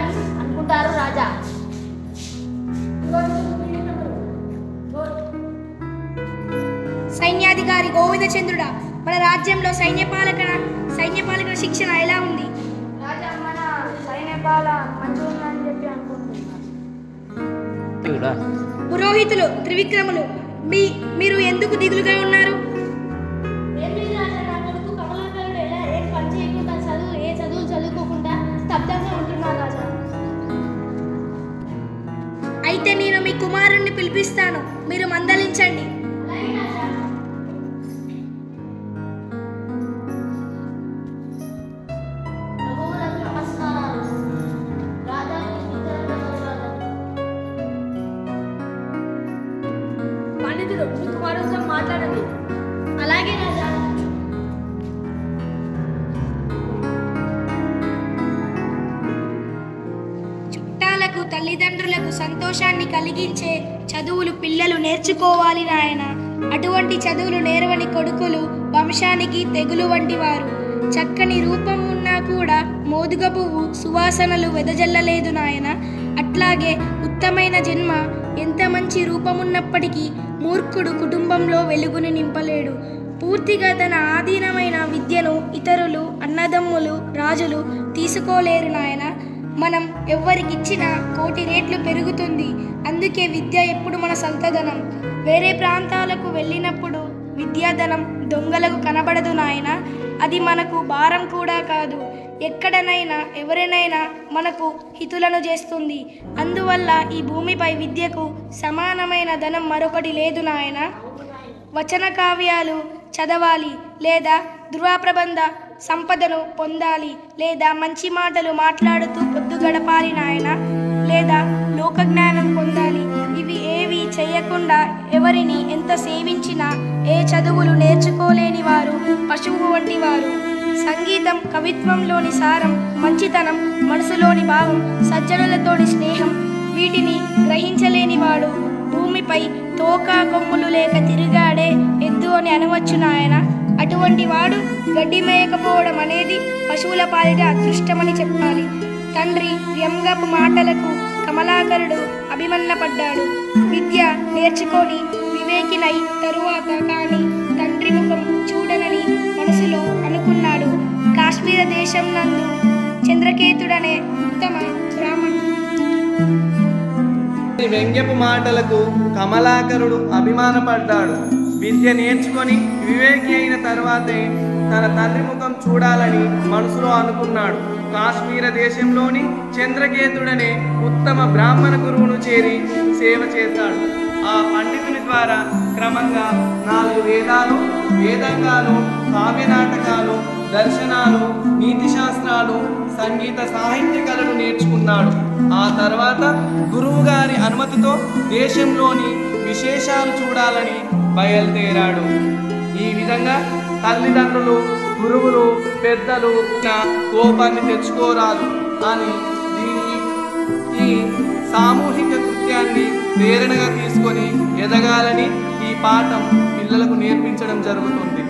అని అనుకుంటారు రాజా. సైన్యాధికారి గోవిందచంద్రుడా, మన రాజ్యంలో సైన్యపాలక శిక్షణ ఎలా ఉంది? రాజా, మన సైన్యపాల మంచిగా ఉందని చెప్పి అనుకుంటున్నాను. పురోహితులు, త్రివిక్రములు, మీరు ఎందుకు దిగులుగా ఉన్నారు? చదువు చదువుకోకుండా స్తబ్దంగా ఉంటున్నారు రాజా. అయితే నేను మీ కుమారుణ్ణి పిలిపిస్తాను, మీరు మందలించండి. పండితుడు, మీ కుమారుడితో మాట్లాడండి. అలాగే రాజా. చుట్టాలకు, తల్లిదండ్రులకు సంతోషాన్ని కలిగించే చదువులు పిల్లలు నేర్చుకోవాలి నాయన. అటువంటి చదువులు నేర్వని కొడుకులు వంశానికి తెగులు వంటి వారు. చక్కని రూపం ఉన్నా కూడా మోదుగ పువ్వు సువాసనలు వెదజల్లలేదు నాయన. అట్లాగే ఉత్తమైన జన్మ ఎంత మంచి రూపమున్నప్పటికీ మూర్ఖుడు కుటుంబంలో వెలుగుని నింపలేడు. పూర్తిగా తన ఆధీనమైన విద్యను ఇతరులు, అన్నదమ్ములు, రాజులు తీసుకోలేరు నాయన. మనం ఎవ్వరికిచ్చినా కోటి రేట్లు పెరుగుతుంది. అందుకే విద్య ఎప్పుడు మన సంతధనం. వేరే ప్రాంతాలకు వెళ్ళినప్పుడు విద్యాధనం దొంగలకు కనబడదు నాయన. అది మనకు భారం కూడా కాదు. ఎక్కడనైనా ఎవరినైనా మనకు హితులను చేస్తుంది. అందువల్ల ఈ భూమిపై విద్యకు సమానమైన ధనం మరొకటి లేదు నాయన. వచన కావ్యాలు చదవాలి, లేదా ధృవప్రబంధ సంపదను పొందాలి, లేదా మంచి మాటలు మాట్లాడుతూ పొద్దు గడపాలి నాయన, లేదా లోకజ్ఞానం పొందాలి. ఇవి ఏవి చేయకుండా ఎవరిని ఎంత సేవించినా ఏ చదువులు నేర్చుకోలేని వారు పశువు వంటి వారు. సంగీతం, కవిత్వంలోని సారం, మంచితనం, మనసులోని భావం, సజ్జనులతోని స్నేహం, వీటిని గ్రహించలేని వాడు భూమిపై తోకా కొమ్ములు లేక తిరిగాడే ఎద్దు అని అనవచ్చు నాయన. అటువంటి వాడు గడ్డి మేయకపోవడం అనేది పశువుల పాలిట అదృష్టమని చెప్పాలి. తండ్రి వ్యంగపు మాటలకు కమలాకరుడు అభిమన్నపడ్డాడు. విద్య నేర్చుకొని వివేకినై తరువాత కానీ తండ్రి ముఖం చూడనని మనసులో అనుకున్నాడు. కాశ్మీర దేశం నందు చంద్రకేతుడనే ఉత్తమ బ్రాహ్మణుడు వ్యంగ్యపు మాటలకు కమలాకరుడు అభిమానపడ్డాడు. విద్య నేర్చుకొని వివేకి అయిన తర్వాతే తన తండ్రి ముఖం చూడాలని మనసులో అనుకున్నాడు. కాశ్మీర దేశంలోని చంద్రకేతుడనే ఉత్తమ బ్రాహ్మణ గురువును చేరి సేవ చేశాడు. ఆ పండితుని ద్వారా క్రమంగా 4 వేదాలు, వేదంగాలు, కావ్యనాటకాలు, దర్శనాలు, నీతి శాస్త్రాలు, సంగీత సాహిత్య కళలు నేర్చుకున్నాడు. ఆ తర్వాత గురువు గారి అనుమతితో దేశంలోని విశేషాలు చూడాలని బయలుదేరాడు. ఈ విధంగా తల్లిదండ్రులు, గురువులు, పెద్దలు కోపాన్ని తెచ్చుకోరాదు అని ఈ సామూహిక కృత్యాన్ని ప్రేరణగా తీసుకొని ఎదగాలని ఈ పాఠం పిల్లలకు నేర్పించడం జరుగుతుంది.